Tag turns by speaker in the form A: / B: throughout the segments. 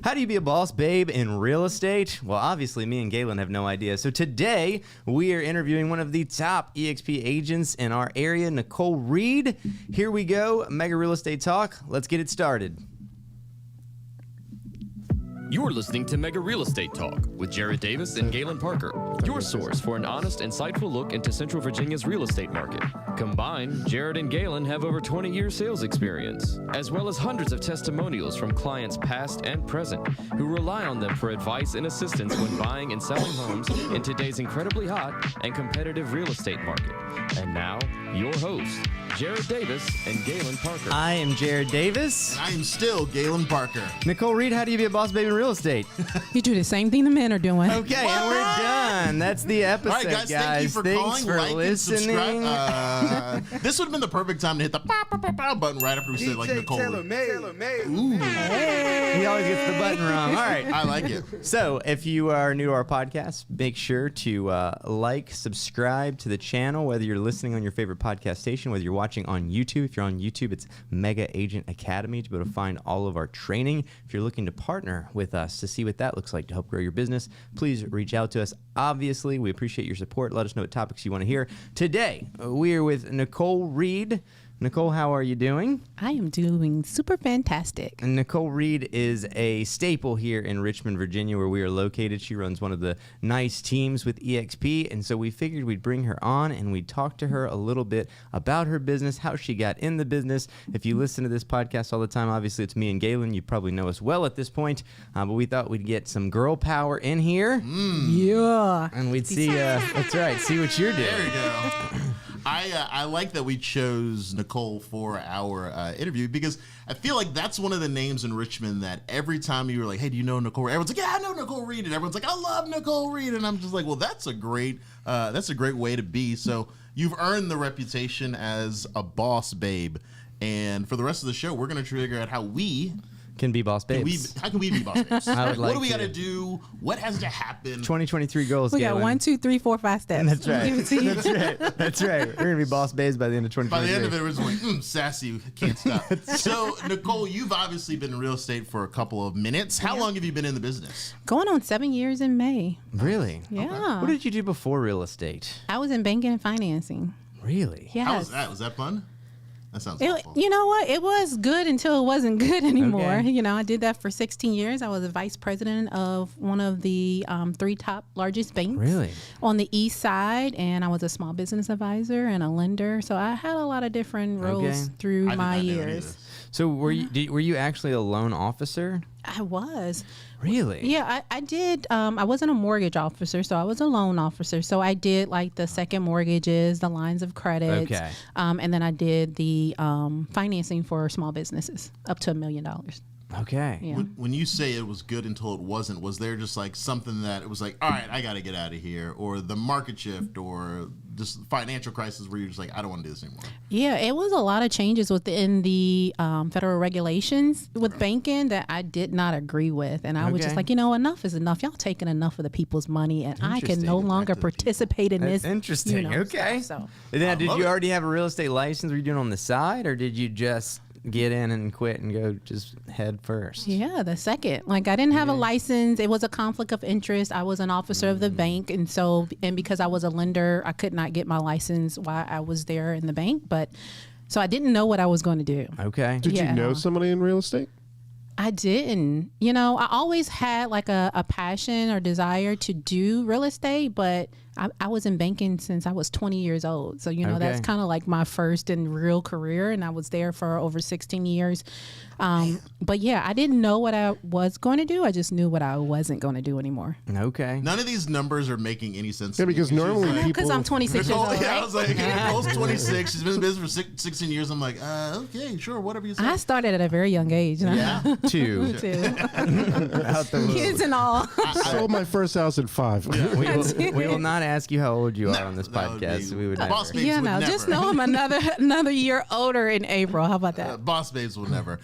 A: How do you be a boss babe in real estate? Well, obviously, me and Galen have no idea. So today, we are interviewing one of the top EXP agents in our area, Nicole Reed. Here we go, Mega Real Estate Talk. Let's get it started.
B: You're listening to Mega Real Estate Talk with Jared Davis and Galen Parker, your source for an honest, insightful look into Central Virginia's real estate market. Combined, Jared and Galen have over 20 years sales experience, as well as hundreds of testimonials from clients past and present who rely on them for advice and assistance when buying and selling homes in today's incredibly hot and competitive real estate market. And now, your hosts, Jared Davis and Galen Parker.
A: I am Jared Davis.
C: And I am still Galen Parker.
A: Nicole Reed, how do you be a boss babe in real estate?
D: You do the same thing the men are doing.
A: Okay, and we're done. That's the episode,
C: All right, guys. Thank you for
A: Thanks
C: calling,
A: for
C: liking,
A: listening.
C: subscribe. This would have been the perfect time to hit the button right after we said like Nicole. Ooh.
A: He always gets the button wrong. All right.
C: I like it.
A: So if you are new to our podcast, make sure to like, subscribe to the channel, whether you're listening on your favorite podcast station, whether you're watching on YouTube. If you're on YouTube, it's Mega Agent Academy to be able to find all of our training. If you're looking to partner with us to see what that looks like to help grow your business, please reach out to us. Obviously, we appreciate your support. Let us know what topics you want to hear. Today, we are with Nicole Reed. Nicole, how are you doing?
D: I am doing super fantastic.
A: And Nicole Reed is a staple here in Richmond, Virginia, where we are located. She runs one of the nice teams with EXP, and so we figured we'd bring her on and we'd talk to her a little bit about her business, how she got in the business. If you listen to this podcast all the time, obviously it's me and Galen. You probably know us well at this point, but we thought we'd get some girl power in here.
D: Yeah.
A: And we'd see, that's right, see what you're doing.
C: There you go. I like that we chose Nicole for our interview because I feel like that's one of the names in Richmond that every time you were like, hey, do you know Nicole Reed? Everyone's like, yeah, I know Nicole Reed. And everyone's like, I love Nicole Reed. And I'm just like, well, that's a great way to be. So you've earned the reputation as a boss babe. And for the rest of the show, we're going to figure out how we
A: can be boss babes.
C: How can we be boss babes?
A: I would like
C: what do we got
A: to
C: to do? What has to happen?
A: 2023 goals,
D: We
A: Galen.
D: got 1, 2, 3, 4, 5 steps.
A: That's right.
D: Give it to you.
A: That's right. That's right. We're going to be boss babes by the end of 2023.
C: By the end of it, we're just like, sassy, can't stop. So, Nicole, you've obviously been in real estate for a couple of minutes. How long have you been in the business?
D: Going on 7 years in May.
A: Really?
D: Yeah.
A: What did you do before real estate?
D: I was in banking and financing.
A: Really?
D: Yes.
C: How was that? Was that fun? That sounds
D: It,
C: awful.
D: you know what? It was good until it wasn't good anymore.
A: Okay.
D: You know, I did that for 16 years. I was a vice president of one of the 3 top largest banks
A: Really?
D: on the east side, and I was a small business advisor and a lender. So I had a lot of different roles
A: Okay.
D: through
C: I did
D: my
C: not do any of
D: years.
C: this.
A: So were you actually a loan officer?
D: I was.
A: Really?
D: Yeah, I did. I wasn't a mortgage officer, so I was a loan officer. So I did like the second mortgages, the lines of credit.
A: Okay.
D: And then I did the financing for small businesses up to $1 million.
A: Okay.
D: Yeah.
C: When you say it was good until it wasn't, was there just like something that it was like, all right, I got to get out of here, or the market shift, or just financial crisis where you're just like, I don't want to do this anymore?
D: Yeah, it was a lot of changes within the federal regulations with banking that I did not agree with. And I was
A: Okay.
D: just like, enough is enough. Y'all taking enough of the people's money, and I can no
A: Interesting.
D: longer
C: Back to the people.
D: participate in this.
A: Interesting. Okay.
D: stuff, so.
A: And then, did
C: love
A: you
C: it.
A: already have a real estate license? Were you doing it on the side, or did you just get in and quit and go just head first?
D: Yeah, the second. Like I didn't have a license. It was a conflict of interest. I was an officer of the bank, and because I was a lender, I could not get my license while I was there in the bank. But so I didn't know what I was going to do.
A: Okay.
E: Did
D: Yeah.
E: you know somebody in real estate?
D: I didn't. I always had like a passion or desire to do real estate, but I was in banking since I was 20 years old. So, that's
A: Okay.
D: kind of like my first and real career. And I was there for over 16 years. But yeah, I didn't know what I was going to do. I just knew what I wasn't going to do anymore.
A: Okay.
C: None of these numbers are making any sense.
E: Yeah,
C: to me.
E: because
C: She's
E: normally
C: like,
E: people-
D: Because I'm 26 years
C: Nicole,
D: old,
C: yeah, I
D: right?
C: was like, Nicole's 26. She's been in business for 16 years. I'm like, okay, sure, whatever you say.
D: I started at a very young age.
C: Yeah.
A: Two.
D: Too.
A: Out the womb.
D: Kids and all.
E: Sold my first house at 5.
A: We will not ask you how old you are on this
C: that would
A: podcast.
C: be-
A: We would
C: Boss
A: never.
C: babes would never.
D: Just know I'm another year older in April. How about that?
C: Boss babes will never.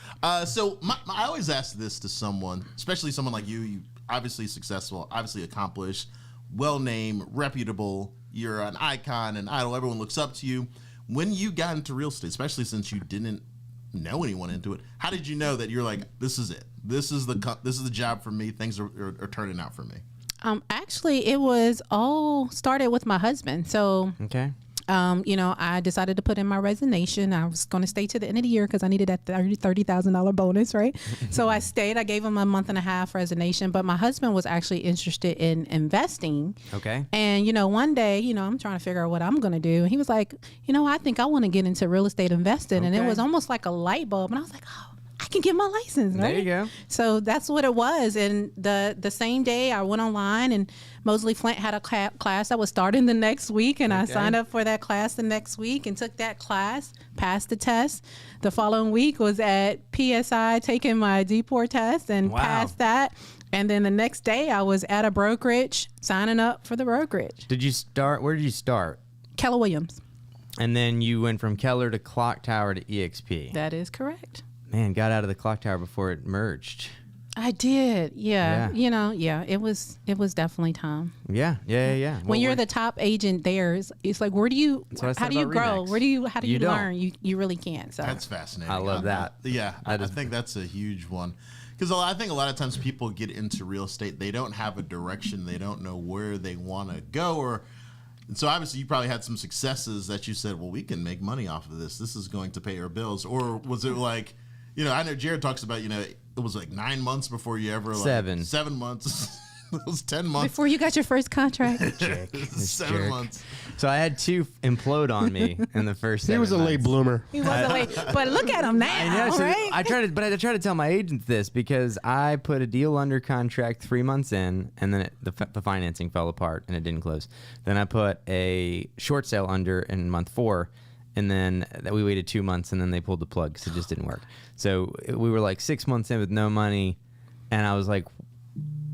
C: So I always ask this to someone, especially someone like you. You obviously successful, obviously accomplished, well-named, reputable. You're an icon, an idol. Everyone looks up to you. When you got into real estate, especially since you didn't know anyone into it. How did you know that you're like, this is it? This is the job for me. Things are turning out for me.
D: Actually, it was all started with my husband. So,
A: Okay.
D: I decided to put in my resignation. I was going to stay to the end of the year because I needed that $30,000 bonus, right? So I stayed. I gave him a month and a half resignation, but my husband was actually interested in investing.
A: Okay.
D: And, one day, I'm trying to figure out what I'm going to do. And he was like, I think I want to get into real estate investing. And it
A: Okay.
D: was almost like a light bulb. And I was like, oh, I can get my license, right?
A: There you go.
D: So that's what it was. And the same day I went online, and Mosley Flint had a class that was starting the next week. And I signed up for that class the next week and took that class, passed the test. The following week was at PSI taking my D4 test and passed that. And then the next day I was at a brokerage signing up for the brokerage.
A: Where did you start?
D: Keller Williams.
A: And then you went from Keller to Clock Tower to EXP.
D: That is correct.
A: Man, got out of the Clock Tower before it merged.
D: I did. Yeah. It was definitely time.
A: Yeah.
D: When you're the top agent there, it's like, how do you grow?
A: RE/MAX.
D: How do you learn? You really can't. So
C: That's fascinating.
A: I love that.
C: I think that's a huge one. Because I think a lot of times people get into real estate, they don't have a direction, they don't know where they want to go, and so obviously you probably had some successes that you said, well, we can make money off of this. This is going to pay our bills. Or was it like, I know Jared talks about, it was like 9 months before you ever,
A: 7
C: months. It was 10 months.
D: before you got your first contract.
C: 7 months.
A: So I had 2 implode on me in the first 7
E: He was a late
A: months.
E: bloomer.
D: He wasn't late, but look at him now,
A: I know. So
D: right?
A: I try to tell my agents this because I put a deal under contract 3 months in, and then the financing fell apart and it didn't close. Then I put a short sale under in month 4, and then we waited 2 months, and then they pulled the plug because it just didn't work. So we were like 6 months in with no money, and I was like,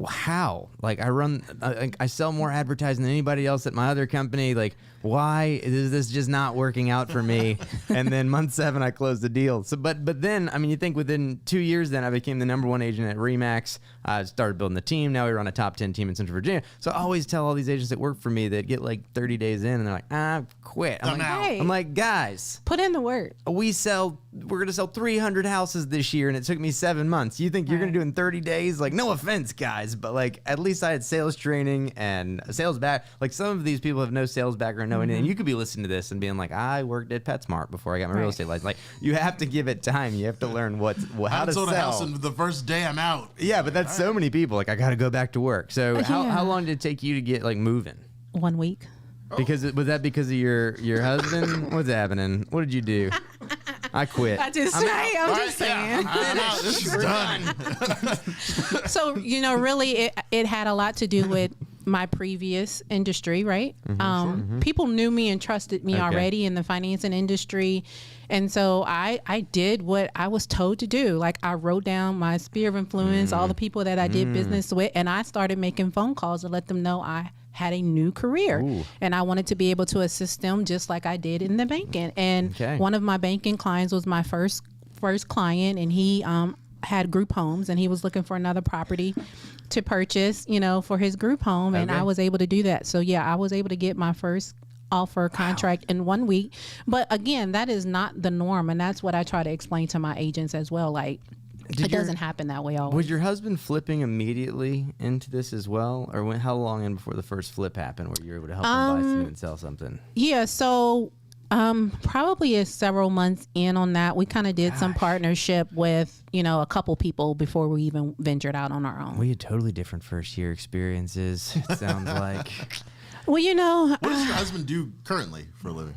A: how? Like I sell more advertising than anybody else at my other company. Like, why is this just not working out for me? And then month 7, I closed the deal. So, but then, you think within 2 years, then I became the #1 agent at RE/MAX. I started building the team. Now we run a top 10 team in Central Virginia. So I always tell all these agents that work for me that get like 30 days in, and they're like, quit. I'm like, guys,
D: Put in the work.
A: we're going to sell 300 houses this year, and it took me 7 months. You think you're going to do it in 30 days? Like, no offense, guys, but like, at least I had sales training and sales back. Like, some of these people have no sales background, no anything. And you could be listening to this and being like, I worked at PetSmart before I got my real estate license. Like, you have to give it time. You have to learn how to
C: sold
A: sell.
C: a house in the first day I'm out.
A: Yeah, but that's so many people. Like, I got to go back to work. So how long did it take you to get like moving?
D: 1 week.
A: Was that because of your husband? What's happening? What did you do? I quit.
D: I'm just saying.
C: I'm out. This is done.
D: So, really it had a lot to do with my previous industry, right? People knew me and trusted me already in the financing industry. And so I did what I was told to do. Like, I wrote down my sphere of influence, all the people that I did business with, and I started making phone calls to let them know I had a new career. And I wanted to be able to assist them just like I did in the banking. And one of my banking clients was my first client, and he had group homes, and he was looking for another property to purchase, for his group home. And I was able to do that. So I was able to get my first offer contract in 1 week. But again, that is not the norm. And that's what I try to explain to my agents as well. Like, it doesn't happen that way always.
A: Was your husband flipping immediately into this as well? Or how long in before the first flip happened where you were able to help him buy something and sell something?
D: Yeah, so probably several months in on that. We kind of did some partnership with, a couple people before we even ventured out on our own.
A: We had totally different first year experiences, it sounds like.
D: Well,
C: What does your husband do currently for a living?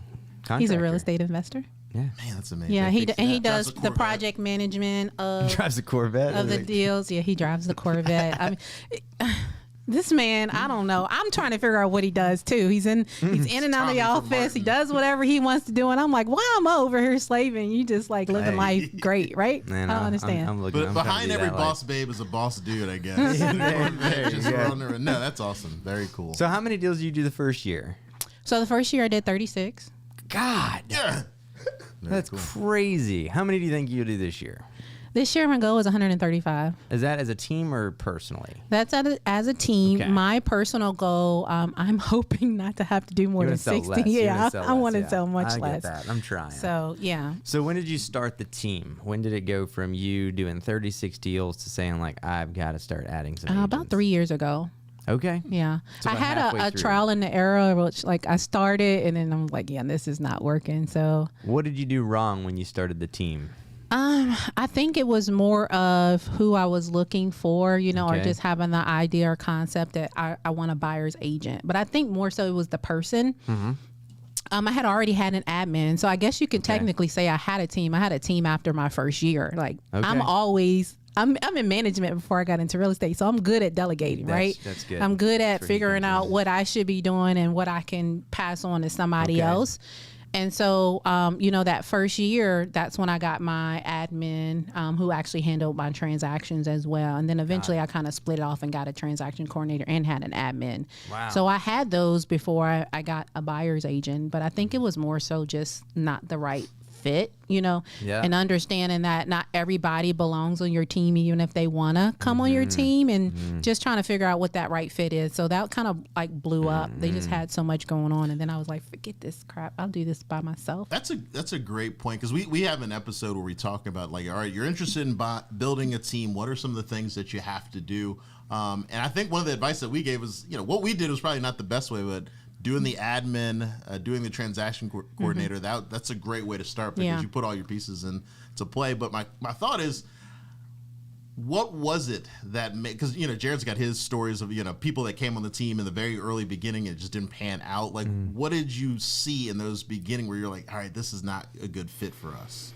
D: he's a real
A: Contractor.
D: estate investor.
A: Yeah.
C: Man, that's amazing.
D: Yeah, he does
C: Drives a
D: the
C: Corvette.
D: project management of
A: Drives a Corvette.
D: of the deals. Yeah, he drives the Corvette. I mean, this man, I don't know. I'm trying to figure out what he does too. He's in and out of the
C: Tommy from
D: office. He
C: Martin.
D: does whatever he wants to do, and I'm like, why am I over here slaving? You just like living life great, right?
A: Man,
D: I don't understand.
A: I'm looking,
C: But
A: I'm trying to
C: behind
A: be
C: every
A: that
C: boss babe is a boss dude, I guess. No, that's awesome. Very cool.
A: So how many deals did you do the first year?
D: So the first year I did 36.
A: God,
C: yeah.
A: that's crazy. How many do you think you'll do this year?
D: This year my goal is 135.
A: Is that as a team or personally?
D: That's as a team.
A: Okay.
D: My personal goal, I'm hoping not to have to do more
A: You
D: than
A: wanna sell
D: 60.
A: less. You
D: Yeah,
A: wanna sell
D: I want to
A: less,
D: sell much
A: I
D: less.
A: get that. I'm trying.
D: So, yeah.
A: So when did you start the team? When did it go from you doing 36 deals to saying like, I've got to start adding some
D: About
A: agents?
D: 3 years ago.
A: Okay.
D: Yeah.
A: So
D: I
A: about
D: had
A: halfway
D: a
A: through.
D: trial and error, which like I started and then I'm like, yeah, this is not working. So
A: What did you do wrong when you started the team?
D: I think it was more of who I was looking for, you know, or
A: Okay.
D: just having the idea or concept that I want a buyer's agent. But I think more so it was the person. I had already had an admin, so I guess you could technically say I had a team. I had a team after my first year. Like
A: Okay.
D: I'm in management before I got into real estate, so I'm good at delegating, right?
A: That's good.
D: I'm good at
A: That's where you
D: figuring
A: come
D: out
A: from.
D: what I should be doing and what I can pass on to somebody
A: Okay.
D: else. And so, you know, that first year, that's when I got my admin who actually handled my transactions as well. And then eventually I kind of split off and got a transaction coordinator and had an admin.
A: Wow.
D: So I had those before I got a buyer's agent, but I think it was more so just not the right fit, you know,
A: Yeah.
D: and understanding that not everybody belongs on your team, even if they want to come on your team, and just trying to figure out what that right fit is. So that kind of like blew up. They just had so much going on. And then I was like, forget this crap. I'll do this by myself.
C: That's a great point, because we have an episode where we talk about like, all right, you're interested in building a team. What are some of the things that you have to do? And I think one of the advice that we gave was, you know, what we did was probably not the best way, but doing the admin, doing the transaction coordinator, that's a great way to start, because
D: Yeah.
C: you put all your pieces into play. But my thought is, what was it that made, because, you know, Jared's got his stories of, you know, people that came on the team in the very early beginning, it just didn't pan out. Like, what did you see in those beginning where you're like, all right, this is not a good fit for us?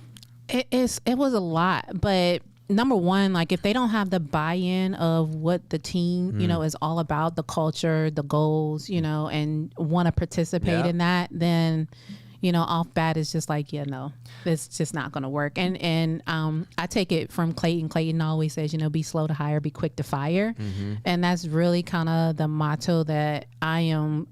D: It was a lot, but number one, like if they don't have the buy-in of what the team, you know, is all about, the culture, the goals, you know, and want to participate
A: Yeah.
D: in that, then, you know, off bat is just like, yeah, no, it's just not going to work. And I take it from Clayton. Clayton always says, you know, be slow to hire, be quick to fire. And that's really kind of the motto that I am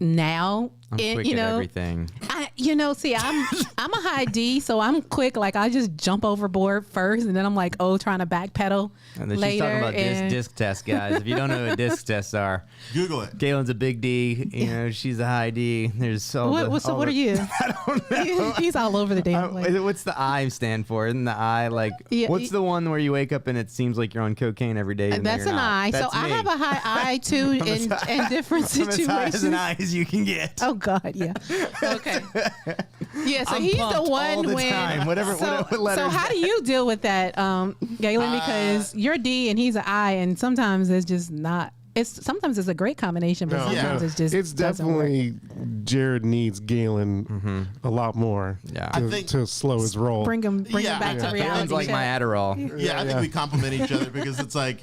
D: now.
A: I'm quick
D: you
A: at
D: know,
A: everything.
D: See, I'm a high D, so I'm quick. Like I just jump overboard first, and then I'm like, trying to backpedal
A: And then
D: later.
A: she's talking about
D: and
A: disc tests, guys. If you don't know what disc tests are,
C: Google it.
A: Galen's a big D. You know, she's a high D. There's all the,
D: what
A: all
D: are
A: the-
D: you? I don't know. He's all over the damn place.
A: What's the I stand for? Isn't the I like?
D: Yeah,
A: what's the one where you wake up and it seems like you're on cocaine every day? And
D: That's
A: you're
D: an
A: not?
D: I. So
A: That's
D: I
A: me.
D: have a high I too in different
A: I'm as high as an
D: situations.
A: I as you can get.
D: Oh God, yeah. Okay. Yeah, so
A: I'm
D: he's the
A: pumped
D: one
A: all the
D: when.
A: time, whatever letter.
D: So how do you deal with that, Galen? Because you're D and he's an I, and sometimes it's just not. Sometimes it's a great combination, but sometimes it's just
E: It's
D: doesn't work.
E: definitely Jared needs Galen a lot more
A: Yeah.
C: I
E: to,
C: think-
E: to slow his roll.
D: Bring him
C: Yeah,
D: back
C: yeah.
D: to reality.
A: Galen's like
D: check.
A: my Adderall.
C: Yeah, I think we complement each other, because it's like,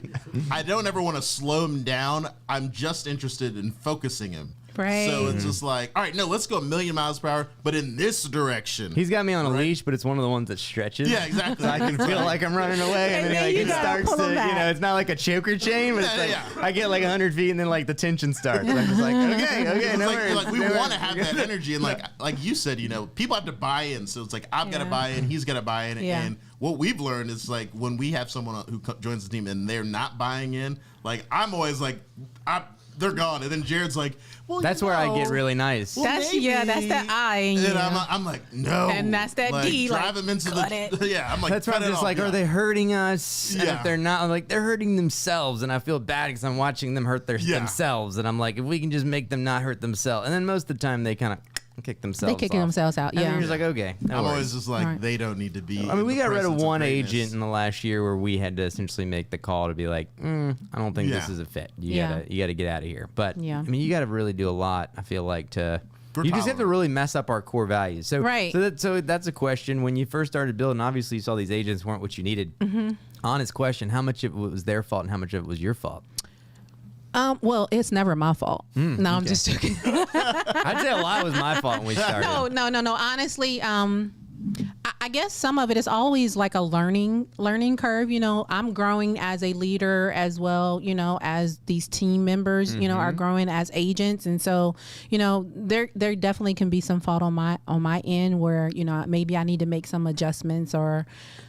C: I don't ever want to slow him down. I'm just interested in focusing him.
D: Right.
C: So it's just like, all right, no, let's go 1,000,000 miles per hour, but in this direction.
A: He's got me on a leash, but it's one of the ones that stretches.
C: Yeah, exactly.
A: So I can feel like I'm running away, and
D: And
A: then
D: then you
A: it
D: gotta
A: starts
D: pull
A: to,
D: him back.
A: you know, it's not like a choker chain, but it's like
C: Yeah.
A: I get like 100 feet, and then like the tension starts. I'm just like, okay,
C: It's
A: no
C: like,
A: worries.
C: like we
A: no
C: want to
A: worries.
C: have that energy, and like you said, you know, people have to buy in. So it's like, I've got to
D: Yeah.
C: buy in, he's got to buy in,
D: Yeah.
C: and what we've learned is like when we have someone who joins the team and they're not buying in, like I'm always like, they're gone, and then Jared's like, well,
A: That's where I get really nice.
C: Well,
D: That's
C: maybe.
D: that's the I in you.
C: And I'm like, no.
D: And that's that
C: like,
D: D,
C: Drive
D: like,
C: him into
D: cut
C: the. Yeah, I'm like,
A: That's why
C: cut
A: I'm
C: it
A: just
C: off,
A: like,
C: yeah.
A: are they hurting us? And
C: Yeah.
A: if they're not, I'm like, they're hurting themselves, and I feel bad because I'm watching them hurt
C: Yeah.
A: themselves, and I'm like, if we can just make them not hurt themselves, and then most of the time they kind of kick themselves.
D: They kicking
A: off.
D: themselves out,
A: And
D: yeah.
A: you're just like, okay. No
C: I'm
A: worries.
C: always just like,
D: Right.
C: they don't need to be.
A: I mean, we
C: in the
A: got rid of
C: presence
A: one
C: greatness.
A: agent in the last year where we had to essentially make the call to be like, I don't think this
C: Yeah.
A: is a fit. You
D: Yeah.
A: gotta get out of here. But
D: Yeah.
A: I mean, you got to really do a lot. I feel like to.
C: For
A: You just have to
C: tolerance.
A: really mess up our core values. So,
D: Right.
A: So that's a question. When you first started building, obviously you saw these agents weren't what you needed. Honest question: how much of it was their fault and how much of it was your fault?
D: Well, it's never my fault. No, I'm
A: okay.
D: just joking.
A: I'd say a lot was my fault when we started.
D: No. Honestly, I I guess some of it is always like a learning curve. You know, I'm growing as a leader as well, you know, as these team members, you know, are growing as agents. And so, you know, there definitely can be some fault on my end where, you know, maybe I need to make some adjustments or,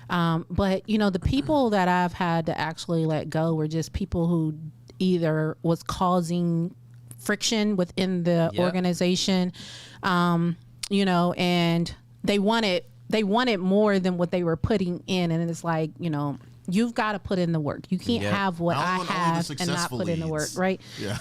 D: but you know, the people that I've had to actually let go were just people who either was causing friction within the organization, you know, and they wanted more than what they were putting in. And it's like, you know, you've got to put in the work. You can't have what I have and not put in the work. Right.
C: Yeah.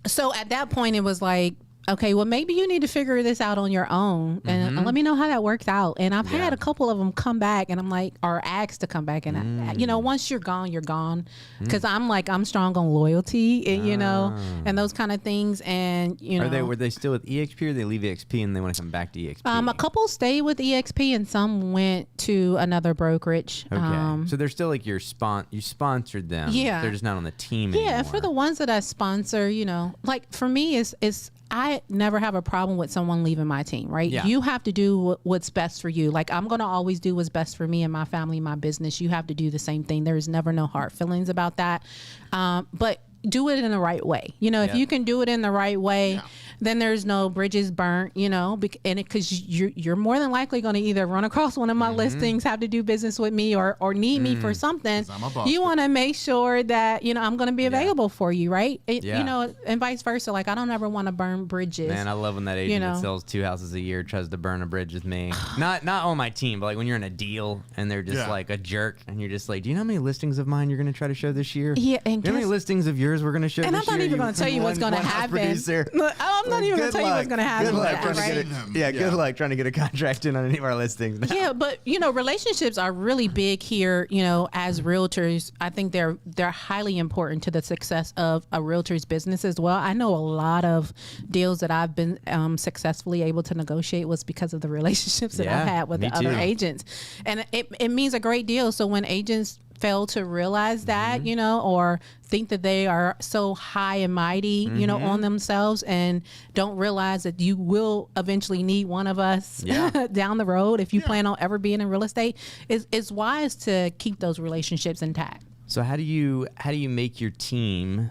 D: So at that point it was like, okay, well, maybe you need to figure this out on your own and let me know how that works out. And I've had a couple of them come back and I'm like, or asked to come back. And, you know, once you're gone, you're gone. Because I'm strong on loyalty, and, you know, and those kind of things. And, you know.
A: Were they still with EXP or they leave EXP and they want to come back to EXP?
D: A couple stayed with EXP and some went to another brokerage.
A: Okay. So they're still like you sponsored them.
D: Yeah.
A: They're just not on the team anymore.
D: Yeah, for the ones that I sponsor, you know, like for me, it's I never have a problem with someone leaving my team, right?
A: Yeah.
D: You have to do what's best for you. Like I'm going to always do what's best for me and my family, my business. You have to do the same thing. There is never no hard feelings about that. But do it in the right way. You know, if you can do it in the right way, then there's no bridges burnt, you know, because you're more than likely going to either run across one of my listings, have to do business with me or need me for something. You want to make sure that, you know, I'm going to be available for you, right? You know, and vice versa. Like I don't ever want to burn bridges.
A: Man, I love when that agent that sells 2 houses a year tries to burn a bridge with me. Not on my team, but like when you're in a deal and they're just like a jerk and you're just like, do you know how many listings of mine you're going to try to show this year?
D: Yeah. And
A: how many listings of yours we're going to show this year?
D: And I'm not even going to tell you what's going to happen. I'm not even going to tell you what's going to happen.
A: Good luck
D: trying
A: to get good luck trying to get a contract in on any of our listings now.
D: Yeah, but you know, relationships are really big here. You know, as realtors, I think they're highly important to the success of a realtor's business as well. I know a lot of deals that I've been successfully able to negotiate was because of the relationships that I've had with the other agents, and it means a great deal. So when agents fail to realize that, you know, or think that they are so high and mighty, you know, on themselves and don't realize that you will eventually need one of us down the road if you plan on ever being in real estate, it's wise to keep those relationships intact.
A: So how do you make your team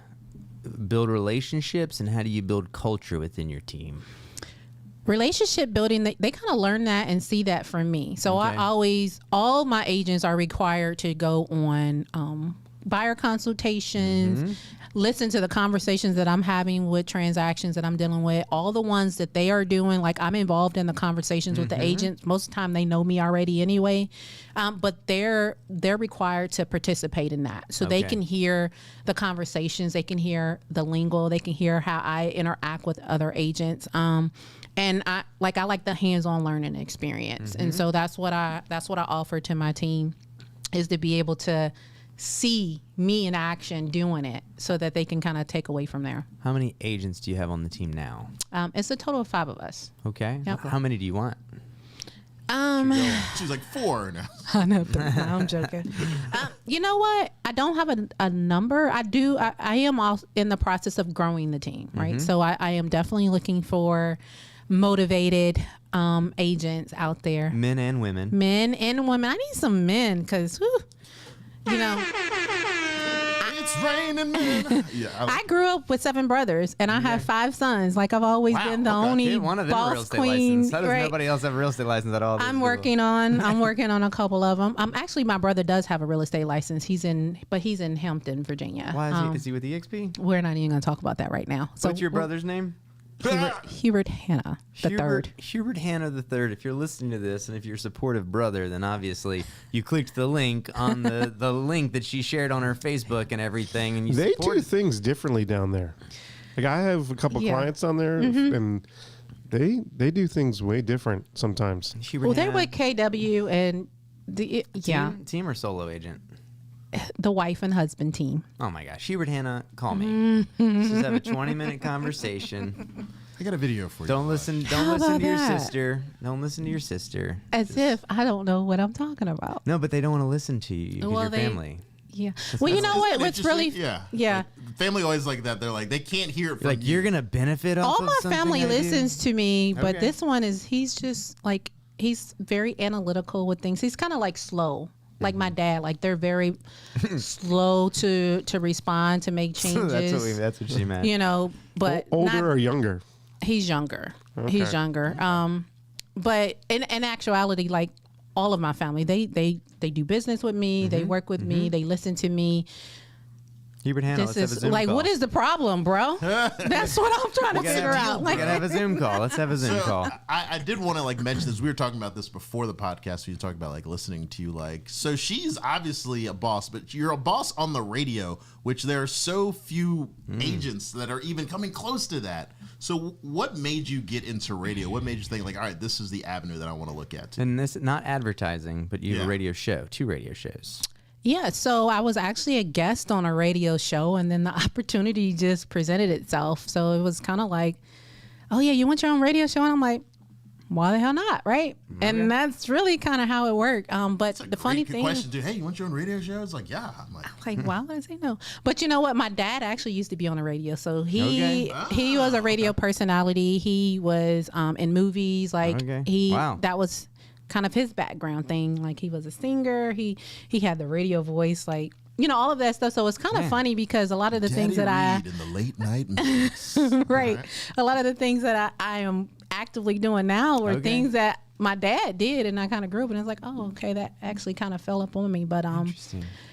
A: build relationships and how do you build culture within your team?
D: Relationship building, they kind of learn that and see that from me. So all my agents are required to go on buyer consultations, listen to the conversations that I'm having with transactions that I'm dealing with, all the ones that they are doing. Like I'm involved in the conversations with the agents. Most of the time they know me already anyway, but they're required to participate in that. So they can hear the conversations, they can hear the lingo, they can hear how I interact with other agents. And I like the hands-on learning experience. And so that's what I offer to my team, is to be able to see me in action doing it so that they can kind of take away from there.
A: How many agents do you have on the team now?
D: It's a total of 5 of us.
A: Okay. Yep. How many do you want?
C: She's like 4 now.
D: I know. No, I'm joking. You know what? I don't have a number. I am also in the process of growing the team, right? So I am definitely looking for motivated agents out there.
A: Men and women.
D: I need some men because, you know.
C: It's raining men.
D: I grew up with 7 brothers and I have 5 sons. Like I've always been the only
A: one of them
D: boss
A: real estate
D: queen.
A: License. How does nobody else have a real estate license at all?
D: I'm working on a couple of them. Actually, my brother does have a real estate license. He's in Hampton, Virginia.
A: Why is he with EXP?
D: We're not even going to talk about that right now. So
A: what's your brother's name?
D: Hubert Hanna the third.
A: Hubert Hanna the third. If you're listening to this and if you're a supportive brother, then obviously you clicked the link on the link that she shared on her Facebook and everything. And
E: they do things differently down there. Like I have a couple clients on there, and they do things way different sometimes.
D: Well, they're with KW and the
A: team or solo agent.
D: The wife and husband team.
A: Oh my gosh, Hubert Hanna, call me. Let's just have a 20-minute conversation.
C: I got a video for you.
A: Don't listen to your sister. Don't listen to your sister.
D: As if I don't know what I'm talking about.
A: No, but they don't want to listen to you because you're family.
D: Yeah. Well, you know what? What's really
C: Like, family always like that. They're like, they can't hear it from
A: like you're gonna benefit off
D: all
A: of
D: my family listens to me, but
A: Okay.
D: this one he's just like, he's very analytical with things. He's kind of like slow. Like my dad, like they're very slow to respond, to make changes.
A: That's what she meant.
D: You know, but
E: older or younger?
D: He's younger.
E: Okay.
D: He's younger. But in actuality, like all of my family, they do business with me. They work with me. They listen to me.
A: Hubert Hannah,
D: This
A: let's have a
D: is
A: Zoom
D: like,
A: call.
D: what is the problem, bro? That's what I'm trying to figure out.
A: We
D: Like,
A: gotta have a Zoom call. Let's have a Zoom call.
C: I did want to like mention this. We were talking about this before the podcast. We talked about like listening to you. Like, so she's obviously a boss, but you're a boss on the radio, which there are so few agents that are even coming close to that. So what made you get into radio? What made you think like, all right, this is the avenue that I want to look at?
A: And this, not advertising, but you have a radio show, 2 radio shows.
D: yeah, so I was actually a guest on a radio show, and then the opportunity just presented itself. So it was kind of like, oh yeah, you want your own radio show? And I'm like, why the hell not, right? Okay. And that's really kind of how it worked. But the funny thing,
C: question, dude. Hey, you want your own radio show? It's like, yeah. I'm
D: like, why would I say no? But you know what? My dad actually used to be on the radio, so he was a radio personality. He was in movies, like that was kind of his background thing. Like he was a singer. He had the radio voice, like, you know, all of that stuff. So it's kind of funny because a lot of the things that
C: in the late night,
D: right, a lot of the things that I am actively doing now were things that my dad did, and I kind of grew up, and it's like, oh, okay, that actually kind of fell up on me. But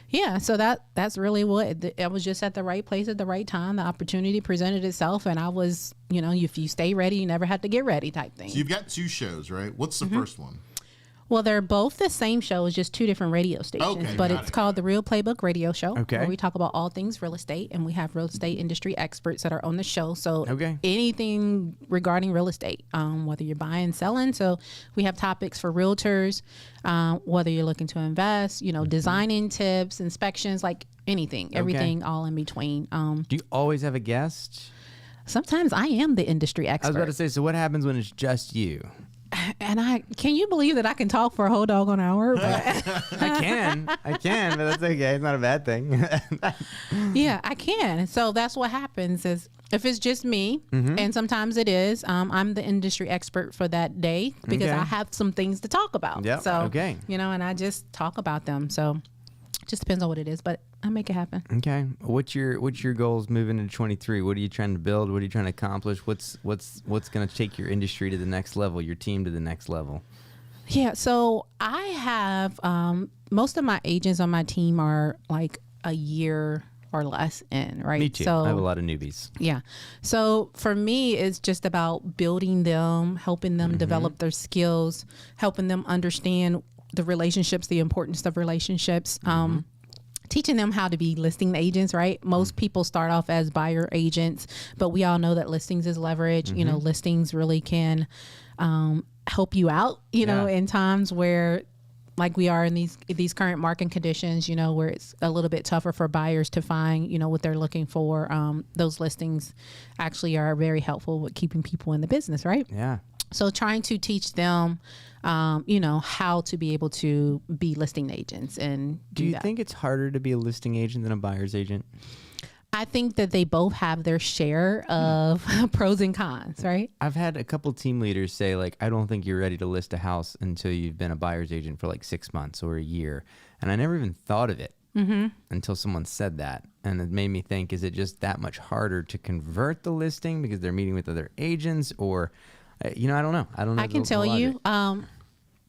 D: yeah, so that's really what I was, just at the right place at the right time. The opportunity presented itself, and I was, you know, if you stay ready, you never have to get ready type thing.
C: So you've got 2 shows, right? What's the first one?
D: Well, they're both the same show. It's just 2 different radio stations, but it's called the Real Playbook Radio Show, where we talk about all things real estate, and we have real estate industry experts that are on the show. So anything regarding real estate, whether you're buying, selling. So we have topics for realtors, whether you're looking to invest, you know, designing tips, inspections, like anything, everything, all in between.
A: Do you always have a guest?
D: Sometimes I am the industry expert.
A: I was about to say, so what happens when it's just you?
D: And can you believe that I can talk for a whole doggone hour? But
A: I can, but that's okay. It's not a bad thing.
D: Yeah, I can. So that's what happens is if it's just me, and sometimes it is, I'm the industry expert for that day because I have some things to talk about.
A: Yeah.
D: So, you know, and I just talk about them. So it just depends on what it is, but I make it happen.
A: Okay. What's your goals moving into 23? What are you trying to build? What are you trying to accomplish? What's going to take your industry to the next level, your team to the next level?
D: Yeah. So I have, most of my agents on my team are like a year or less in, right?
A: Me too.
D: So,
A: I have a lot of newbies.
D: Yeah. So for me, it's just about building them, helping them develop their skills, helping them understand the relationships, the importance of relationships, teaching them how to be listing agents, right? Most people start off as buyer agents, but we all know that listings is leverage. You know, listings really can help you out, you know, in times where, like we are in these current market conditions, you know, where it's a little bit tougher for buyers to find, you know, what they're looking for. Those listings actually are very helpful with keeping people in the business, right?
A: Yeah.
D: So trying to teach them, you know, how to be able to be listing agents and
A: do you think it's harder to be a listing agent than a buyer's agent?
D: I think that they both have their share of pros and cons, right?
A: I've had a couple team leaders say, like, I don't think you're ready to list a house until you've been a buyer's agent for like 6 months or a year. And I never even thought of it until someone said that. And it made me think, is it just that much harder to convert the listing because they're meeting with other agents, or... you know, I don't know.
D: I can tell you,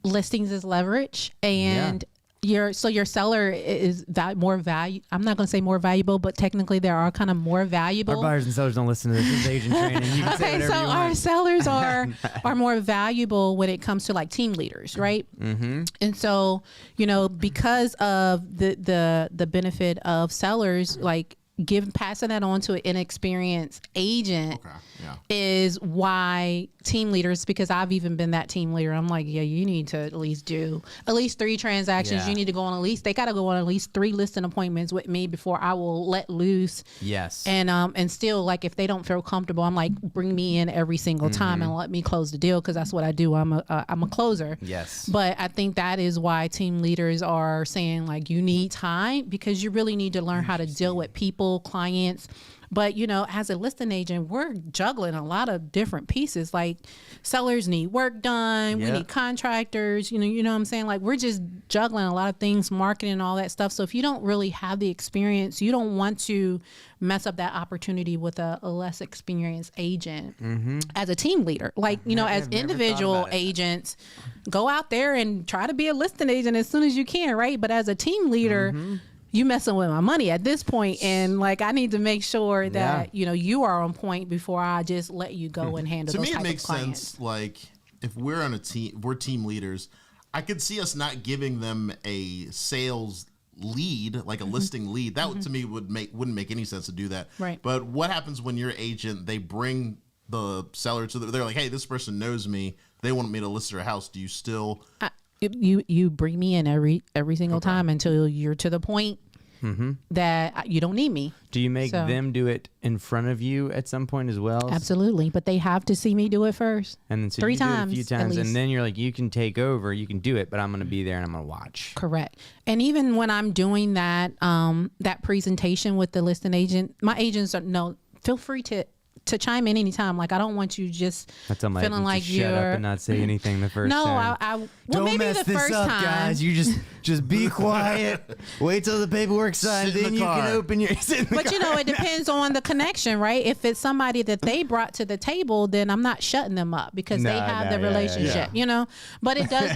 D: listings is leverage, and your seller is more value. I'm not going to say more valuable, but technically there are kind of more valuable.
A: Our buyers and sellers don't listen to this. This is agent training. You can say whatever you want.
D: Our sellers are more valuable when it comes to like team leaders, right? And so, you know, because of the benefit of sellers, like passing that on to an inexperienced agent is why team leaders, because I've even been that team leader. I'm like, yeah, you need to at least do at least 3 transactions. You need to go on they got to go on at least 3 listing appointments with me before I will let loose.
A: Yes.
D: And still, like, if they don't feel comfortable, I'm like, bring me in every single time and let me close the deal, because that's what I do. I'm a closer.
A: Yes.
D: But I think that is why team leaders are saying, like, you need time, because you really need to learn how to deal with people multiple clients. But, as a listing agent, we're juggling a lot of different pieces. Like sellers need work done. We need contractors, you know what I'm saying? Like we're just juggling a lot of things, marketing and all that stuff. So if you don't really have the experience, you don't want to mess up that opportunity with a less experienced agent as a team leader. Like, as individual agents, go out there and try to be a listing agent as soon as you can, right? But as a team leader, you messing with my money at this point, and like I need to make sure that you are on point before I just let you go and handle those type of clients. To me, it makes sense.
C: Like if we're on a team, we're team leaders. I could see us not giving them a sales lead, like a listing lead. That to me wouldn't make any sense to do that.
D: Right.
C: But what happens when your agent, they bring the seller to they're like, hey, this person knows me. They want me to list their house. Do you still?
D: You bring me in every single time until you're to the point that you don't need me.
A: Do you make them do it in front of you at some point as well?
D: Absolutely, but they have to see me do it first.
A: And then so
D: 3
A: you
D: times,
A: do it a few times, and then you're like, you can take over, you can do it, but I'm going to be there and I'm going to watch.
D: Correct. And even when I'm doing that that presentation with the listing agent, my agents feel free to chime in anytime. Like I don't want you just feeling like you're
A: shut up and not say anything the first time.
D: Well,
A: don't
D: maybe
A: mess
D: the
A: this
D: first
A: up,
D: time,
A: guys. You just be quiet. Wait till the paperwork's signed, then you can open your.
D: But it depends on the connection, right? If it's somebody that they brought to the table, then I'm not shutting them up because they have the relationship, But it does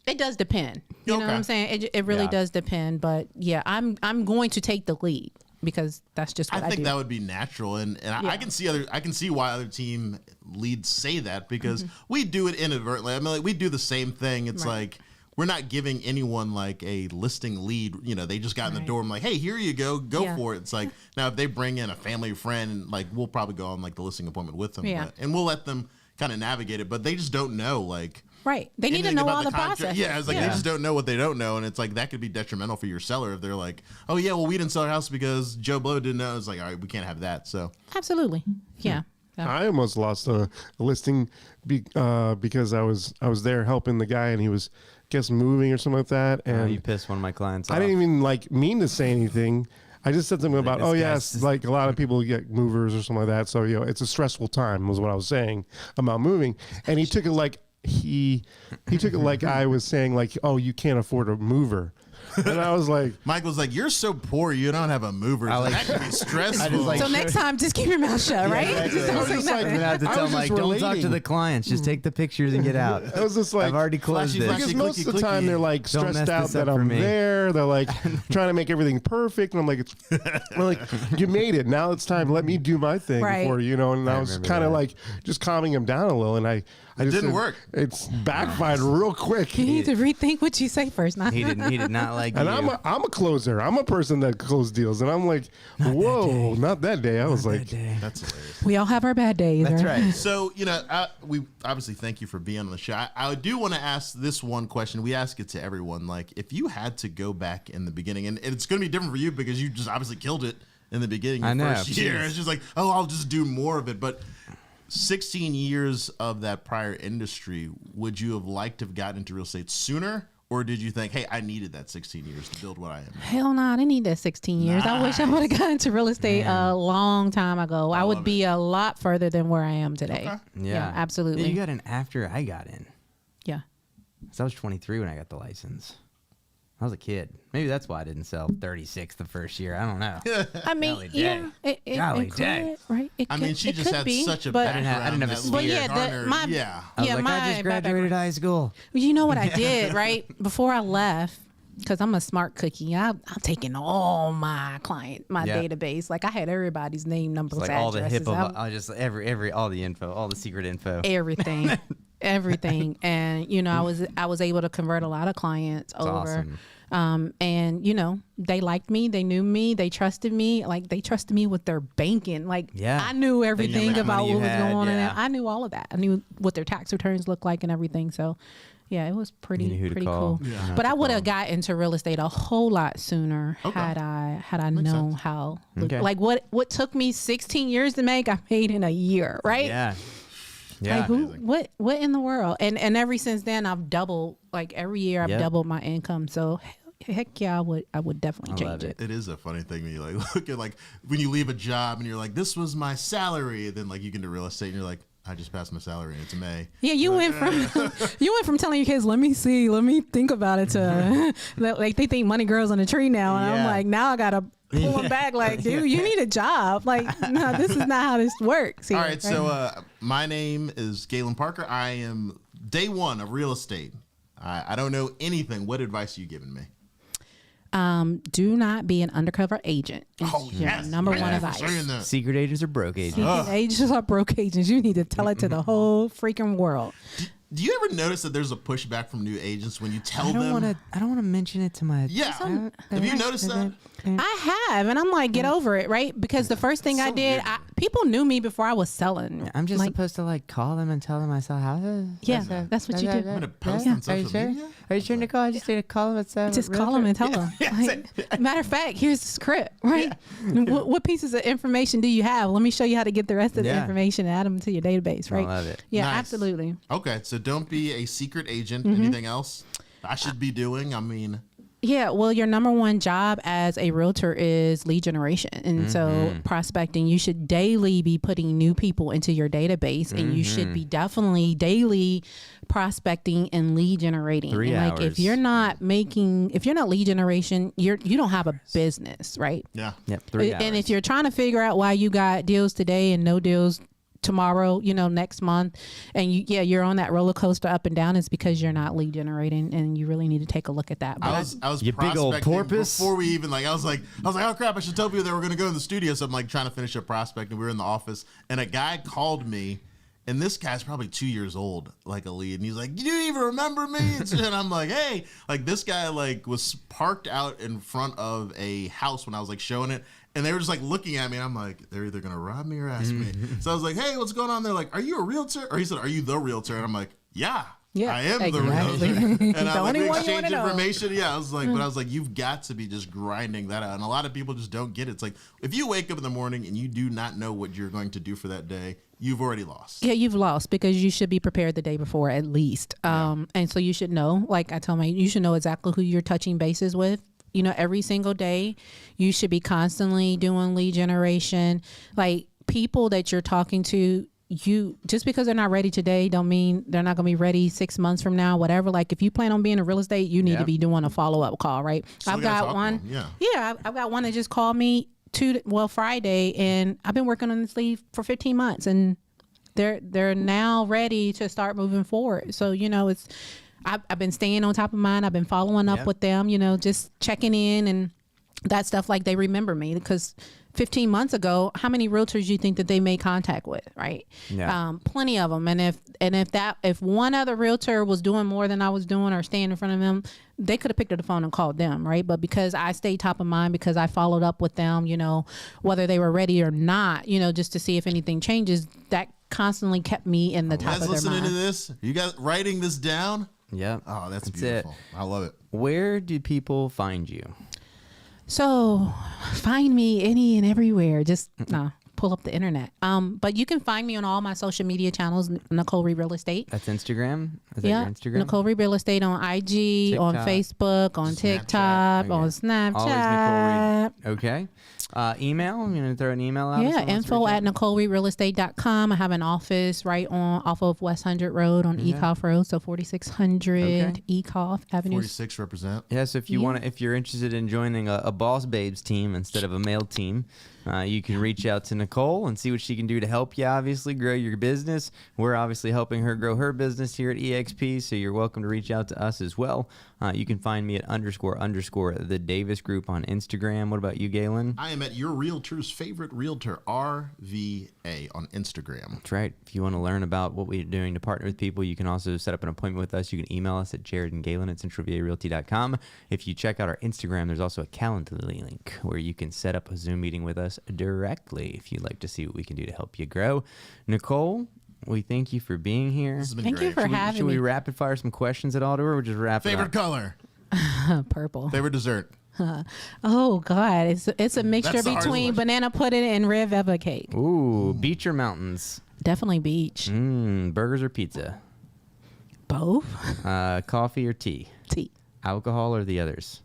D: it does depend. You know what I'm saying? It really does depend. But I'm going to take the lead, because that's just what I do.
C: I think that would be natural, and I can see why other team leads say that, because we do it inadvertently. I mean, like we do the same thing. It's like we're not giving anyone like a listing lead. They just got in the door. I'm like, hey, here you go for it. It's like now if they bring in a family friend, like we'll probably go on like the listing appointment with them, and we'll let them kind of navigate it. But they just don't know like.
D: Right. They need to know all the process.
C: Yeah, it's like they just don't know what they don't know. And it's like that could be detrimental for your seller if they're like, oh, yeah, well, we didn't sell our house because Joe Blow didn't know. It's like, all right, we can't have that. So
D: absolutely. Yeah.
E: I almost lost a listing because I was there helping the guy, and he was, I guess, moving or something like that. And
A: you pissed one of my clients off.
E: I didn't even mean to say anything. I just said something about, like a lot of people get movers or something like that. So, it's a stressful time was what I was saying about moving. And he took it like, he took it like I was saying like, oh, you can't afford a mover. And I was like,
C: Michael's like, you're so poor, you don't have a mover. So that could be stressful.
D: So next time, just keep your mouth shut, right?
A: Exactly.
D: Don't say nothing.
A: I have to tell Mike, don't talk to the clients. Just take the pictures and get out.
E: I was just like,
A: I've already closed it.
E: Because most of the time they're like stressed out that I'm there. They're like trying to make everything perfect. And I'm like, you made it. Now it's time. Let me do my thing before, And I was kind of like just calming him down a little. And I just
C: didn't work.
E: It's backfired real quick.
D: You need to rethink what you say first.
A: He did not like
E: and
A: you.
E: I'm a closer. I'm a person that closes deals. And I'm like, whoa, not that day. I was like,
C: that's hilarious.
D: We all have our bad days.
A: That's right.
C: So, we obviously thank you for being on the show. I do want to ask this one question. We ask it to everyone. Like, if you had to go back in the beginning, and it's going to be different for you because you just obviously killed it in the beginning. First year. It's just like, oh, I'll just do more of it. But 16 years of that prior industry, would you have liked to have gotten into real estate sooner? Or did you think, hey, I needed that 16 years to build what I am?
D: Hell no, I didn't need that 16 years. Nice. I wish I would have gotten into real estate a long time ago. I would be a lot further than where I am today. Okay.
A: Yeah,
D: absolutely.
A: Yeah, you got in after I got in.
D: Yeah.
A: So I was 23 when I got the license. I was a kid. Maybe that's why I didn't sell 36 the first year. I don't know.
D: I mean, it could, right?
C: She just had such a background.
A: I didn't have a spear.
C: I
A: just graduated high school.
D: You know what I did, right? Before I left, because I'm a smart cookie, I'm taking all my database. Like I had everybody's name, numbers,
A: like
D: addresses.
A: All the HIPAA, just all the info, all the secret info.
D: Everything. Everything. And I was able to convert a lot of clients over. Awesome. And they liked me, they knew me, they trusted me. Like they trusted me with their banking. Like I knew everything about what was going on. And I knew all of that. I knew what their tax returns looked like and everything. So yeah, it was pretty cool. Yeah. But I would have got into real estate a whole lot sooner had I known how. Like what took me 16 years to make, I made in a year, right?
A: Yeah. Yeah.
D: Like what in the world? And ever since then I've doubled, like every year I've doubled my income. So heck yeah, I would definitely
A: I love
D: change it.
C: It is a funny thing when you like look at like when you leave a job and you're like, this was my salary, and then like you get into real estate and you're like, I just passed my salary and it's May.
D: Yeah, you went from telling your kids, let me think about it, to like they think money grows on a tree now, and I'm
A: Yeah.
D: like, now I gotta pull them back. Like, dude, you need a job. Like, no, this is not how this works. Here,
C: All right, so my name is Galen Parker. I am day one of real estate. I don't know anything. What advice are you giving me?
D: Do not be an undercover agent.
C: Oh,
D: Your
C: yes.
D: number one
C: Thank you for
D: advice.
C: saying that.
A: Secret agents or broke agents?
D: Secret agents are broke agents. You need to tell it to the whole freaking world.
C: Do you ever notice that there's a pushback from new agents when you tell
A: I don't
C: them?
A: want to mention it to my.
C: Yeah. Have you noticed that?
D: I have, and I'm like, get over it, right? Because the first thing I did,
C: weird.
D: people knew me before I was selling.
A: I'm just
D: like,
A: supposed to like call them and tell them I sell houses.
D: Yeah, that's what you do.
C: I'm gonna post on social media.
A: Are you sure, Nicole? I just need to call them and say.
D: Just call them and tell them. Like, matter of fact, here's the script, right? What pieces of information do you have? Let me show you how to get the rest of the
A: Yeah.
D: information and add them to your database, right?
A: love it.
D: Yeah,
C: Nice.
D: absolutely.
C: Okay, so don't be a secret agent.
D: Mm-hmm.
C: Anything else I should be doing? I mean,
D: Yeah, well, your number one job as a realtor is lead generation. And so prospecting, you should daily be putting new people into your database, and you should be definitely daily prospecting and lead generating.
A: 3
D: and like
A: hours.
D: if you're not lead generation, you don't have a business, right?
C: yeah.
A: Yep, 3 hours.
D: And if you're trying to figure out why you got deals today and no deals tomorrow, next month, and you're on that roller coaster up and down, it's because you're not lead generating, and you really need to take a look at that. But
C: I was
A: You big old
C: prospecting
A: porpoise.
C: before we even I was like, oh crap, I should tell people that we're gonna go in the studio. So I'm like trying to finish up prospecting. We were in the office, and a guy called me, and this guy's probably 2 years old, like a lead, and he's like, "You even remember me?" And I'm like, "Hey," like this guy was parked out in front of a house when I was like showing it. And they were just like looking at me, and I'm like, they're either gonna rob me or ask me. So I was like, "Hey, what's going on?" They're like, "Are you a realtor?" Or he said, "Are you the realtor?" And I'm like, "Yeah, I am the
D: exactly.
C: realtor." And
D: The
C: I
D: only
C: we
D: one you
C: exchange
D: wanna know.
C: information. Yeah, I was like, but I was like, you've got to be just grinding that out. And a lot of people just don't get it. It's like if you wake up in the morning and you do not know what you're going to do for that day, you've already lost.
D: yeah, you've lost, because you should be prepared the day before at least. And so you should know, like I tell you should know exactly who you're touching bases with. Every single day, you should be constantly doing lead generation. Like people that you're talking to, just because they're not ready today don't mean they're not going to be ready 6 months from now, whatever. Like if you plan on being in real estate, you need to be doing a follow-up call, right? I've got one. I've got one that just called me Friday, and I've been working on this lead for 15 months, and they're now ready to start moving forward. So, it's, I've been staying on top of mine. I've been following up with them, just checking in and that stuff. Like they remember me, because 15 months ago, how many realtors you think that they made contact with, right?
A: Yeah.
D: Plenty of them. And if one other realtor was doing more than I was doing or staying in front of them, they could have picked up the phone and called them, right? But because I stayed top of mind, because I followed up with them, whether they were ready or not, just to see if anything changes, that constantly kept me in the top of their
C: listening
D: mind.
C: to this? You guys writing this down?
A: Yep.
C: Oh, that's
A: it.
C: beautiful. I love it.
A: Where do people find you?
D: So find me any and everywhere. Just pull up the internet. But you can find me on all my social media channels, Nicole Reed Real Estate.
A: That's Instagram? Is that your Instagram?
D: Nicole Reed Real Estate on IG, on
A: TikTok.
D: Facebook, on TikTok, on Snapchat.
A: Always Nicole Reed. Okay. Email? I'm going to throw an email out.
D: Yeah, info at NicoleReedRealEstate.com. I have an office right off of West 100 Road on Ecoff Road, so 4600 Ecoff Avenue.
C: 46 represent.
A: Yeah, so if you're interested in joining a Boss Babes team instead of a male team, you can reach out to Nicole and see what she can do to help you, obviously, grow your business. We're obviously helping her grow her business here at EXP, so you're welcome to reach out to us as well. You can find me at _ the Davis Group on Instagram. What about you, Galen?
C: I am at your realtor's favorite realtor, RVA, on Instagram.
A: That's right. If you want to learn about what we're doing to partner with people, you can also set up an appointment with us. You can email us at jaredandgalen@centralvarealty.com. If you check out our Instagram, there's also a Calendly link where you can set up a Zoom meeting with us directly if you'd like to see what we can do to help you grow. Nicole, we thank you for being here.
C: This has been
D: Thank
C: great.
D: you for having
A: Should
D: me.
A: we rapid fire some questions at all to her, or just wrap it
C: Favorite
A: up?
C: color?
D: Purple.
C: Favorite dessert?
D: Oh God, it's a mixture
C: That's the hardest
D: between
C: question.
D: banana pudding and red velvet cake.
A: Ooh, beach or mountains?
D: Definitely beach.
A: Burgers or pizza?
D: Both.
A: Coffee or tea?
D: Tea.
A: Alcohol or the others?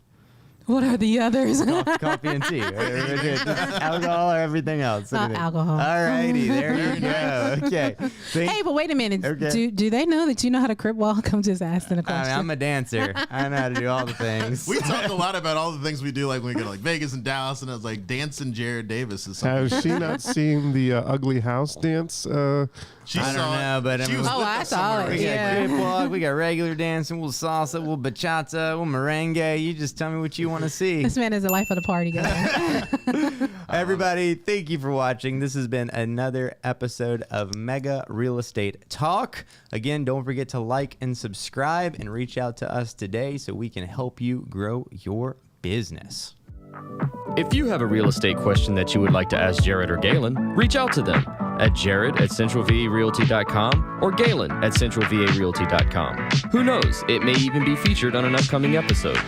D: What are the others?
A: Coffee and tea. Alcohol or everything else?
D: Alcohol.
A: All righty, there you go. Okay.
D: Hey, but wait a minute.
A: Okay.
D: Do they know that you know how to crip walk? I'm just asking a question.
A: I'm a dancer. I know how to do all the things.
C: We talk a lot about all the things we do, like when we go to like Vegas and Dallas, and I was like, dancing Jared Davis is something.
E: Has she not seen the Ugly House dance?
C: She
A: I don't know, but I mean,
D: I saw it.
A: we got
D: Yeah.
A: crip walk, we got regular dancing, we'll salsa, we'll bachata, we'll merengue. You just tell me what you want to see.
D: This man is the life of the party, guys.
A: Everybody, thank you for watching. This has been another episode of Mega Real Estate Talk. Again, don't forget to like and subscribe and reach out to us today so we can help you grow your business.
B: If you have a real estate question that you would like to ask Jared or Galen, reach out to them at jared@centralvarealty.com or Galen@centralvarealty.com. Who knows, it may even be featured on an upcoming episode.